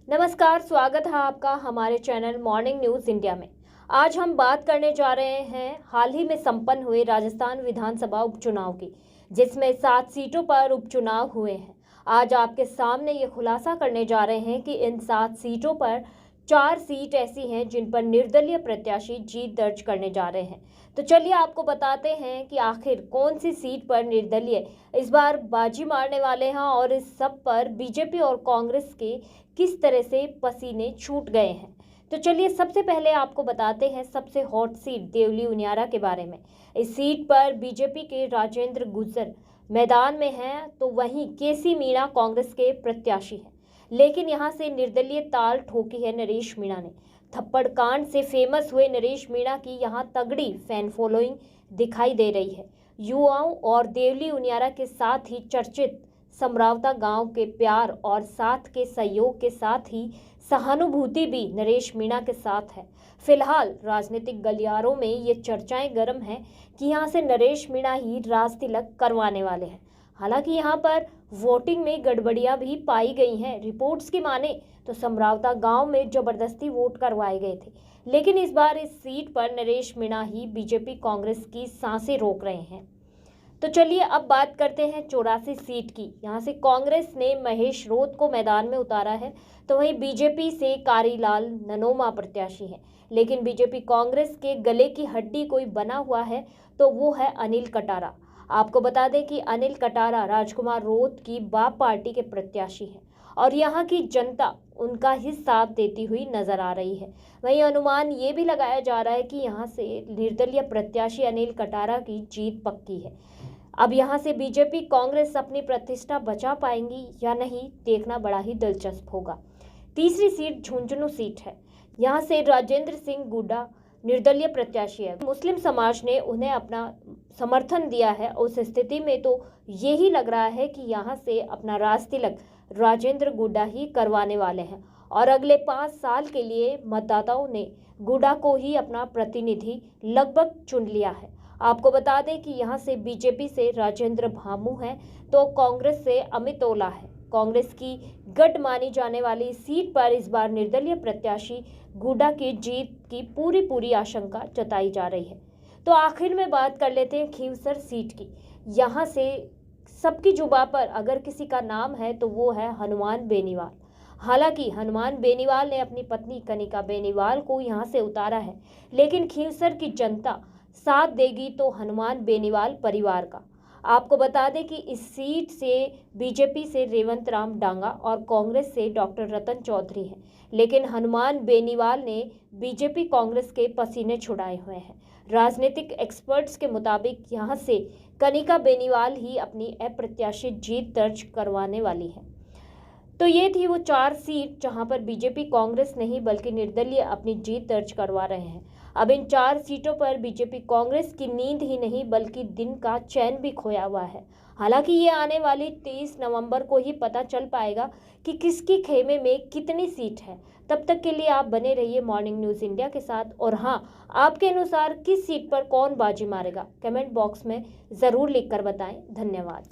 नमस्कार, स्वागत है आपका हमारे चैनल मॉर्निंग न्यूज़ इंडिया में। आज हम बात करने जा रहे हैं हाल ही में संपन्न हुए राजस्थान विधानसभा उपचुनाव की, जिसमें 7 सीटों पर उपचुनाव हुए हैं। आज आपके सामने ये खुलासा करने जा रहे हैं कि इन 7 सीटों पर 4 सीट ऐसी हैं जिन पर निर्दलीय प्रत्याशी जीत दर्ज करने जा रहे हैं। तो चलिए आपको बताते हैं कि आखिर कौन सी सीट पर निर्दलीय इस बार बाजी मारने वाले हैं और इस सब पर बीजेपी और कांग्रेस के किस तरह से पसीने छूट गए हैं। तो चलिए सबसे पहले आपको बताते हैं सबसे हॉट सीट देवली उनियारा के बारे में। इस सीट पर बीजेपी के राजेंद्र गुर्जर मैदान में हैं, तो वहीं केसी मीणा कांग्रेस के प्रत्याशी हैं। लेकिन यहां से निर्दलीय ताल ठोकी है नरेश मीणा ने। थप्पड़ कांड से फेमस हुए नरेश मीणा की यहां तगड़ी फैन फॉलोइंग दिखाई दे रही है। युवाओं और देवली उनियारा के साथ ही चर्चित समरावता गांव के प्यार और साथ के सहयोग के साथ ही सहानुभूति भी नरेश मीणा के साथ है। फिलहाल राजनीतिक गलियारों में ये चर्चाएं गर्म हैं कि यहां से नरेश मीणा ही राज तिलक करवाने वाले हैं। हालांकि यहां पर वोटिंग में गड़बड़ियां भी पाई गई हैं। रिपोर्ट्स की माने तो समरावता गांव में जबरदस्ती वोट करवाए गए थे, लेकिन इस बार इस सीट पर नरेश मीणा ही बीजेपी कांग्रेस की सांसें रोक रहे हैं। तो चलिए अब बात करते हैं 84 सीट की। यहाँ से कांग्रेस ने महेश रोत को मैदान में उतारा है, तो वहीं बीजेपी से कारीलाल ननोमा प्रत्याशी हैं। लेकिन बीजेपी कांग्रेस के गले की हड्डी कोई बना हुआ है तो वो है अनिल कटारा। आपको बता दें कि अनिल कटारा राजकुमार रोत की बाप पार्टी के प्रत्याशी हैं और यहाँ की जनता उनका ही साथ देती हुई नजर आ रही है। वहीं अनुमान ये भी लगाया जा रहा है कि यहाँ से निर्दलीय प्रत्याशी अनिल कटारा की जीत पक्की है। अब यहाँ से बीजेपी कांग्रेस अपनी प्रतिष्ठा बचा पाएंगी या नहीं, देखना बड़ा ही दिलचस्प होगा। तीसरी सीट झुंझुनू सीट है। यहाँ से राजेंद्र सिंह गुड्डा निर्दलीय प्रत्याशी है। मुस्लिम समाज ने उन्हें अपना समर्थन दिया है। उस स्थिति में तो यही लग रहा है कि यहाँ से अपना राज तिलक राजेंद्र गुड्डा ही करवाने वाले हैं और अगले 5 साल के लिए मतदाताओं ने गुड्डा को ही अपना प्रतिनिधि लगभग चुन लिया है। आपको बता दें कि यहाँ से बीजेपी से राजेंद्र भामू हैं, तो कांग्रेस से अमित ओला है। कांग्रेस की गढ़ मानी जाने वाली सीट पर इस बार निर्दलीय प्रत्याशी गुड्डा की जीत की पूरी आशंका जताई जा रही है। तो आखिर में बात कर लेते हैं खींवसर सीट की। यहाँ से सबकी जुबां पर अगर किसी का नाम है तो वो है हनुमान बेनीवाल। हालांकि हनुमान बेनीवाल ने अपनी पत्नी कनिका बेनीवाल को यहाँ से उतारा है, लेकिन खींवसर की जनता साथ देगी तो हनुमान बेनीवाल परिवार का। आपको बता दें कि इस सीट से बीजेपी से रेवंत राम डांगा और कांग्रेस से डॉक्टर रतन चौधरी हैं, लेकिन हनुमान बेनीवाल ने बीजेपी कांग्रेस के पसीने छुड़ाए हुए हैं। राजनीतिक एक्सपर्ट्स के मुताबिक यहाँ से कनिका बेनीवाल ही अपनी अप्रत्याशित जीत दर्ज करवाने वाली है। तो ये थी वो 4 सीट जहां पर बीजेपी कांग्रेस नहीं बल्कि निर्दलीय अपनी जीत दर्ज करवा रहे हैं। अब इन 4 सीटों पर बीजेपी कांग्रेस की नींद ही नहीं बल्कि दिन का चैन भी खोया हुआ है। हालांकि ये आने वाली 23 नवंबर को ही पता चल पाएगा कि किसकी खेमे में कितनी सीट है। तब तक के लिए आप बने रहिए मॉर्निंग न्यूज़ इंडिया के साथ। और हाँ, आपके अनुसार किस सीट पर कौन बाजी मारेगा, कमेंट बॉक्स में ज़रूर लिख कर बताएं। धन्यवाद।